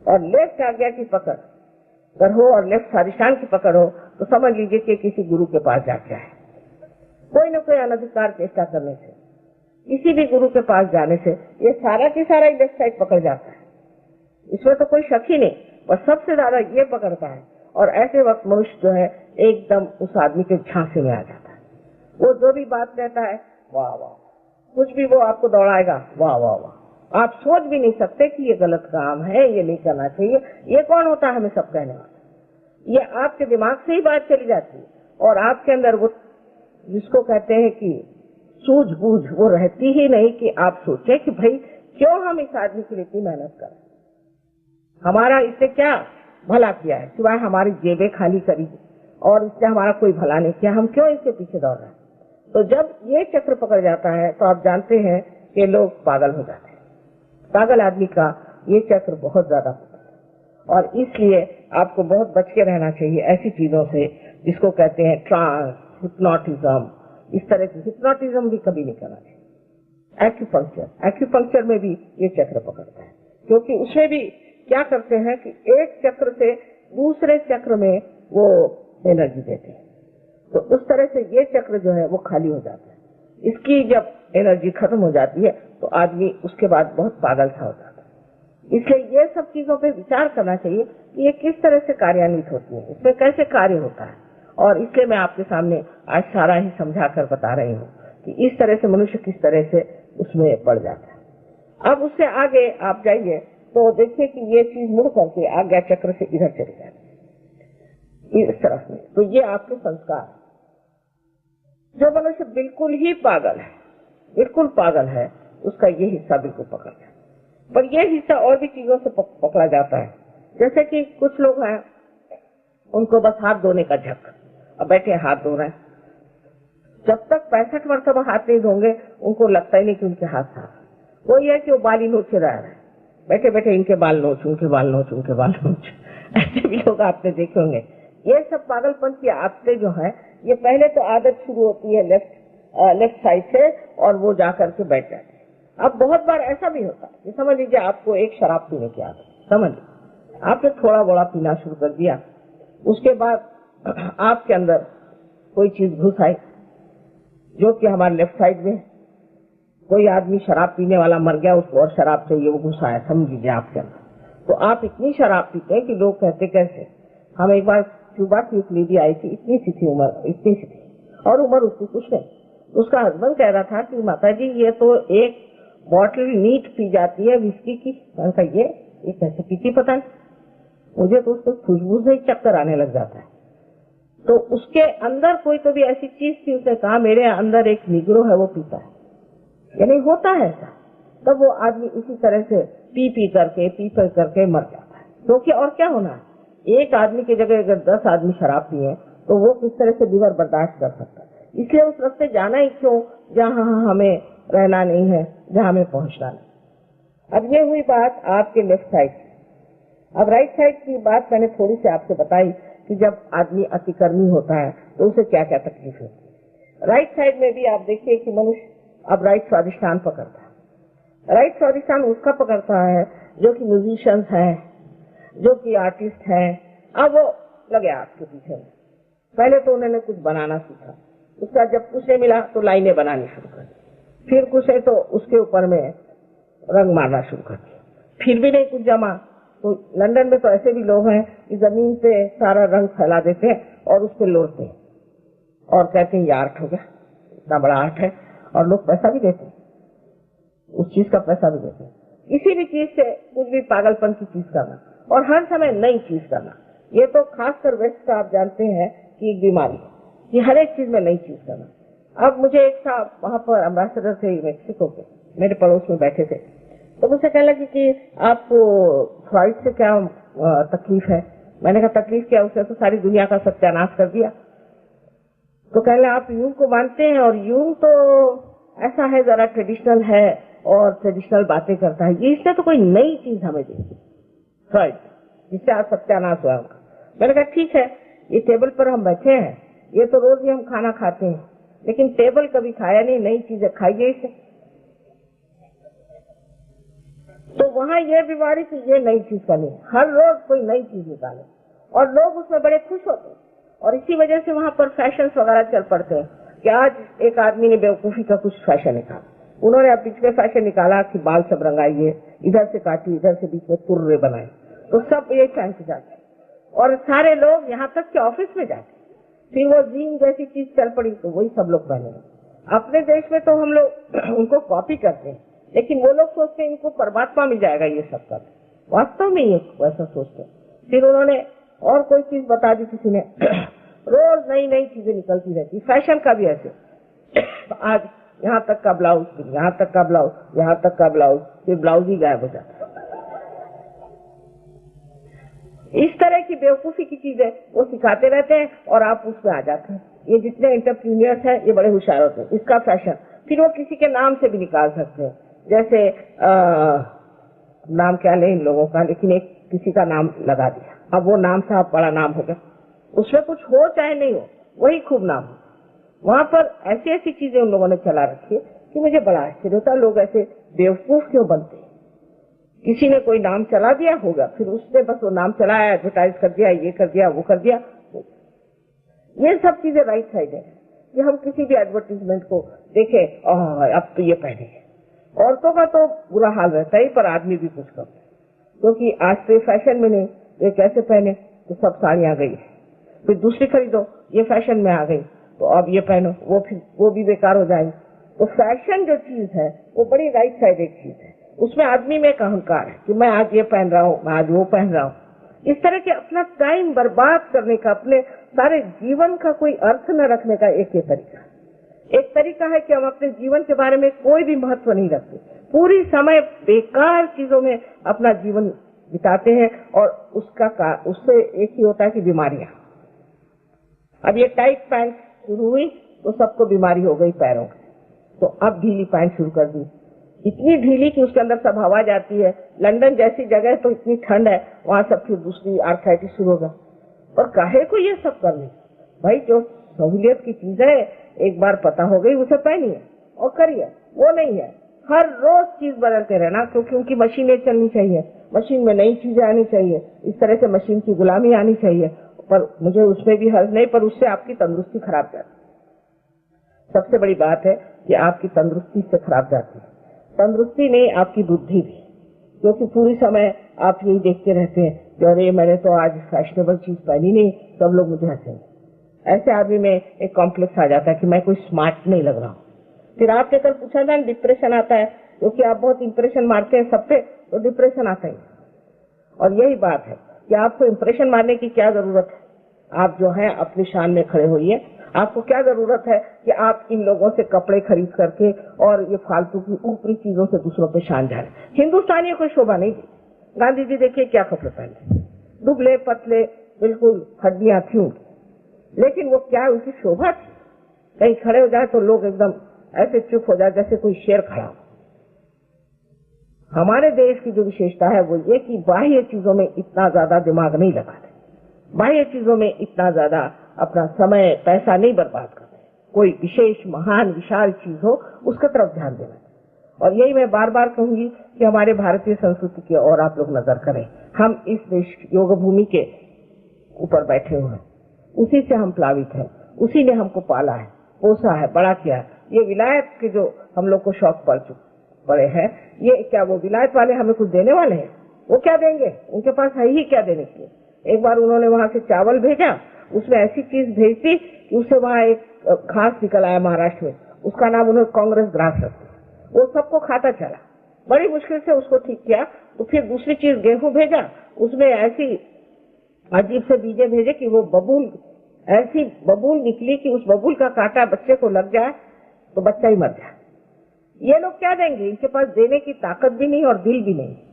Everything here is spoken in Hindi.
और लेफ्ट आज्ञा की पकड़ अगर हो और लेफ्ट स्वादिष्ठान की पकड़ हो तो समझ लीजिए कि किसी गुरु के पास जाके आए। कोई न कोई अनधिकार चेष्टा करने से, किसी भी गुरु के पास जाने से ये सारा की सारा लेफ्ट साइड पकड़ जाता है, इसमें तो कोई शक ही नहीं। पर सबसे ज्यादा ये पकड़ता है और ऐसे वक्त मनुष्य जो है एकदम उस आदमी के झांसे में आ जाता है। वो जो भी बात कहता है वाह वाह, कुछ भी वो आपको दौड़ाएगा वाह वाह वाह। आप सोच भी नहीं सकते कि ये गलत काम है, ये नहीं करना चाहिए। ये कौन होता है हमें सब कहने वाला? ये आपके दिमाग से ही बात चली जाती है और आपके अंदर वो जिसको कहते हैं कि सूझबूझ वो रहती ही नहीं कि आप सोचे कि भाई क्यों हम इस आदमी के लिए इतनी मेहनत करें, हमारा इससे क्या भला किया है सिवाय हमारी जेबें खाली करी और इससे हमारा कोई भला नहीं किया, हम क्यों इसके पीछे दौड़ रहे हैं। तो जब ये चक्र पकड़ जाता है तो आप जानते हैं कि लोग पागल हो जाते हैं। पागल आदमी का ये चक्र बहुत ज्यादा पकड़ता है और इसलिए आपको बहुत बच के रहना चाहिए ऐसी चीजों से जिसको कहते हैं ट्रांस, हिप्नोटिज्म। इस तरह की हिप्नोटिज्म भी कभी नहीं करना चाहिए। एक्यूपंक्चर में भी ये चक्र पकड़ता है, क्योंकि उसमें भी क्या करते हैं कि एक चक्र से दूसरे चक्र में वो एनर्जी देते हैं, तो उस तरह से ये चक्र जो है वो खाली हो जाता है। इसकी जब एनर्जी खत्म हो जाती है तो आदमी उसके बाद बहुत पागल सा हो जाता है। इसलिए ये सब चीजों पे विचार करना चाहिए कि ये किस तरह से कार्यान्वित होती है, इसमें कैसे कार्य होता है। और इसलिए मैं आपके सामने आज सारा ही समझा कर बता रही हूँ कि इस तरह से मनुष्य किस तरह से उसमें पड़ जाता है। अब उससे आगे आप जाइए तो देखिए कि ये चीज मुड़ करके आज्ञा चक्र से इधर चली जाती है इस तरफ में। तो ये आपके संस्कार, जो मनुष्य बिल्कुल ही पागल है, बिल्कुल पागल है, उसका ये हिस्सा बिल्कुल पकड़ जाए। पर ये हिस्सा और भी चीजों से पकड़ा जाता है। जैसे कि कुछ लोग हैं उनको बस हाथ धोने का झक, अब बैठे हाथ धो रहे हैं, जब तक 65 मरतबा हाथ नहीं धोंगे उनको लगता ही नहीं कि उनके हाथ साफ। वो ये कि वो बाल ही नोचे रह रहे हैं, बैठे बैठे इनके बाल नोच, उनके बाल नोच, उनके बाल नोच। ऐसे भी लोग आपने देखे होंगे। ये सब पागलपन की आदतें जो है, ये पहले तो आदत शुरू होती है लेफ्ट साइड से और वो जाकर के बैठ जाते हैं। अब बहुत बार ऐसा भी होता है, समझ लीजिए आपको एक शराब पीने की आदत, समझ लीजिए आपने थोड़ा बड़ा पीना शुरू कर दिया, उसके बाद आपके अंदर कोई चीज घुस आई जो कि हमारे लेफ्ट साइड में, कोई आदमी शराब पीने वाला मर गया, उसको और शराब चाहिए, वो घुस आया, समझ लीजिए आपके अंदर। तो आप इतनी शराब पीते हैं कि लोग कहते कैसे। हम एक बार क्यूबा की एक लेडी आई थी, इतनी सी थी उम्र, इतनी सी थी और उम्र उसकी कुछ नहीं। उसका हस्बैंड कह रहा था कि माता जी ये तो एक बॉटल नीट पी जाती है विस्की की। मैंने कहा ये कैसे पीती पता नहीं, मुझे तो उसको खुशबू से ही चक्कर आने लग जाता है। तो उसके अंदर कोई तो भी ऐसी चीज थी, उसने कहा मेरे अंदर एक निग्रो है वो पीता है, यानी होता है ऐसा। तब वो आदमी इसी तरह से पी करके मर जाता है। क्योंकि और क्या होना है, एक आदमी की जगह अगर 10 आदमी शराब पिए तो वो किस तरह से बिगर बर्दाश्त कर सकता है। इसलिए उस रास्ते जाना ही क्यों जहाँ हमें रहना नहीं है, जहाँ हमें पहुंचना नहीं। अब ये हुई बात आपके लेफ्ट साइड की। अब राइट साइड की बात मैंने थोड़ी सी आपसे बताई कि जब आदमी अतिकर्मी होता है तो उसे क्या क्या तकलीफ होती है। राइट साइड में भी आप देखिए कि मनुष्य अब राइट स्वादिष्ठान पकड़ता है। राइट स्वादिष्ठान उसका पकड़ता है जो कि म्यूजिशियंस है, जो कि आर्टिस्ट है। अब वो लगे आपके पीछे में, पहले तो उन्होंने कुछ बनाना सीखा, उसका जब कुछ नहीं मिला तो लाइनें बनानी शुरू कर दी, फिर कुछ है तो उसके ऊपर में रंग मारना शुरू कर दिया, फिर भी नहीं कुछ जमा तो लंदन में तो ऐसे भी लोग हैं कि जमीन पे सारा रंग फैला देते हैं और उस पर लोड़ते हैं और कहते हैं ये आर्ट हो गया, इतना बड़ा आर्ट है। और लोग पैसा भी देते हैं, उस चीज का पैसा भी देते हैं। किसी भी चीज से कुछ भी पागलपन की चीज करना और हर समय नई चीज करना, ये तो खासकर वेस्ट का आप जानते हैं कि एक बीमारी है कि हर एक चीज में नई चीज करना। अब मुझे एक था वहां पर एम्बेसडर थे मेक्सिको के, मेरे पड़ोस में बैठे थे, तो मुझसे कहने लगी कि आपको फ्राइड से क्या तकलीफ है। मैंने कहा तकलीफ क्या, उसने तो सारी दुनिया का सत्यानाश कर दिया। तो कहने आप यूं को मानते हैं और यूं तो ऐसा है, जरा ट्रेडिशनल है और ट्रेडिशनल बातें करता है, ये इसने तो कोई नई चीज हमें दी फ्राइड जिससे आज सत्यानाश हुआ उनका। मैंने कहा ठीक है, ये टेबल पर हम बैठे हैं, ये तो रोज ही हम खाना खाते हैं, लेकिन टेबल कभी खाया नहीं, नई चीजें खाइए इसे। तो वहाँ ये बीमारी की ये नई चीज करनी, हर रोज कोई नई चीज निकाले और लोग उसमें बड़े खुश होते हैं। और इसी वजह से वहाँ पर फैशन वगैरह चल पड़ते हैं कि आज एक आदमी ने बेवकूफी का कुछ फैशन निकाला, उन्होंने अब बीच में फैशन निकाला कि बाल सब रंगाइए, इधर से काटिए, इधर से बीच में तुर्रे बनाए, तो सब ये फैन से जाते और सारे लोग यहाँ तक कि ऑफिस में जाते। फिर वो जीन जैसी चीज चल पड़ी तो वही सब लोग पहने। अपने देश में तो हम लोग उनको कॉपी करते हैं, लेकिन वो लोग सोचते हैं इनको परमात्मा मिल जाएगा ये सब कर, वास्तव में ये वैसा सोचते हैं। फिर उन्होंने और कोई चीज बता दी किसी ने, रोज नई नई चीजें निकलती रहती। फैशन का भी ऐसे, आज यहाँ तक का ब्लाउज, यहाँ तक का ब्लाउज, यहाँ तक का ब्लाउज, फिर ब्लाउज ही गायब हो जाता। इस तरह की बेवकूफी की चीजें वो सिखाते रहते हैं और आप उसमें आ जाते हैं। ये जितने एंटरप्रीनियर्स हैं ये बड़े होशियार होते हैं। इसका फैशन फिर वो किसी के नाम से भी निकाल सकते हैं, जैसे नाम क्या ले इन लोगों का, लेकिन एक किसी का नाम लगा दिया, अब वो नाम साहब बड़ा नाम हो गया, उसमें कुछ हो चाहे नहीं हो वही खूब नाम हो। वहां पर ऐसी ऐसी चीजें उन लोगों ने चला रखी है कि मुझे बड़ा आश्चर्य होता है, लोग ऐसे बेवकूफ क्यों बनते हैं। किसी ने कोई नाम चला दिया होगा, फिर उसने बस वो नाम चलाया, एडवर्टाइज कर दिया, ये कर दिया, वो कर दिया। ये सब चीजें राइट साइड है कि हम किसी भी एडवर्टीजमेंट को देखें, अब तो ये पहने। औरतों का तो बुरा हाल रहता है, पर आदमी भी कुछ कम, क्योंकि आज तो फैशन में नहीं, ये कैसे पहने, तो सब साड़ी आ गई, फिर दूसरी खरीदो, ये फैशन में आ गई, तो अब ये पहनो, वो भी बेकार हो जाएगी। तो फैशन जो चीज है वो बड़ी राइट साइड एक चीज है, उसमें आदमी में एक अहंकार है कि मैं आज ये पहन रहा हूँ, मैं आज वो पहन रहा हूँ। इस तरह के अपना टाइम बर्बाद करने का, अपने सारे जीवन का कोई अर्थ न रखने का एक तरीका है कि हम अपने जीवन के बारे में कोई भी महत्व नहीं रखते, पूरी समय बेकार चीजों में अपना जीवन बिताते हैं और उससे एक ही होता है कि बीमारियां। अब ये टाइट पैंट शुरू हुई तो सबको बीमारी हो गई पैरों की, तो अब ढीली पैंट शुरू कर दी, इतनी ढीली कि उसके अंदर सब हवा जाती है। लंदन जैसी जगह तो इतनी ठंड है, वहां सब फिर दूसरी आर्थराइटिस शुरू होगा। और काहे को ये सब करने भाई, जो सहूलियत की चीज है एक बार पता हो गई उसे पहनिए और करिए, वो नहीं है हर रोज चीज बदलते रहना, क्योंकि उनकी मशीनें चलनी चाहिए, मशीन में नई चीजें आनी चाहिए, इस तरह से मशीन की गुलामी आनी चाहिए। पर मुझे उसमें भी हर्ज नहीं, पर उससे आपकी तंदुरुस्ती खराब जाती। सबसे बड़ी बात है कि आपकी तंदुरुस्ती से खराब जाती है, तंदुरुस्ती नहीं आपकी बुद्धि भी, क्योंकि पूरी समय आप यही देखते रहते हैं कि अरे मैंने तो आज फैशनेबल चीज पहनी नहीं, सब लोग मुझे हंसेंगे। ऐसे आदमी में एक कॉम्प्लेक्स आ जाता है कि मैं कोई स्मार्ट नहीं लग रहा हूँ। फिर आपके कल पूछा था डिप्रेशन आता है, क्योंकि आप बहुत इंप्रेशन मारते हैं सब पे, तो डिप्रेशन आता ही। और यही बात है कि आपको इंप्रेशन मारने की क्या जरूरत है, आप जो है अपनी शान में खड़े होइए। आपको क्या जरूरत है कि आप इन लोगों से कपड़े खरीद करके और ये फालतू की ऊपरी चीजों से दूसरों पे शान झाड़े। हिंदुस्तानियों को शोभा नहीं दी। गांधी जी देखिए क्या कपड़े पहनते, दुबले पतले, बिल्कुल हड्डियां थी उनकी, लेकिन वो क्या उनकी शोभा थी। कहीं खड़े हो जाए तो लोग एकदम ऐसे चुप हो जाए जैसे कोई शेर खड़ा हो। हमारे देश की जो विशेषता है वो ये कि बाह्य चीजों में इतना ज्यादा दिमाग नहीं लगाते, बाह्य चीजों में इतना ज्यादा अपना समय पैसा नहीं बर्बाद करते। कोई विशेष महान विशाल चीज हो उसका तरफ ध्यान देना। और यही मैं बार बार कहूंगी कि हमारे भारतीय संस्कृति की ओर आप लोग नजर करें। हम इस देश योग भूमि के ऊपर बैठे हुए हैं, उसी से हम प्लावित हैं, उसी ने हमको पाला है, पोसा है, बड़ा किया है। ये विलायत के जो हम लोग को शौक पड़े हैं, ये क्या वो विलायत वाले हमें कुछ देने वाले हैं? वो क्या देंगे? उनके पास है ही क्या देने के लिए। एक बार उन्होंने वहां से चावल भेजा, उसमें ऐसी चीज भेजती कि उससे वहां एक घास निकल आया महाराष्ट्र में, उसका नाम उन्होंने कांग्रेस ग्रास रखा। वो सबको खाता चला, बड़ी मुश्किल से उसको ठीक किया। तो फिर दूसरी चीज गेहूं भेजा, उसमें ऐसी अजीब से बीजे भेजे कि वो बबूल, ऐसी बबूल निकली कि उस बबूल का कांटा बच्चे को लग जाए तो बच्चा ही मर जाए। ये लोग क्या देंगे? इनके पास देने की ताकत भी नहीं और दिल भी नहीं।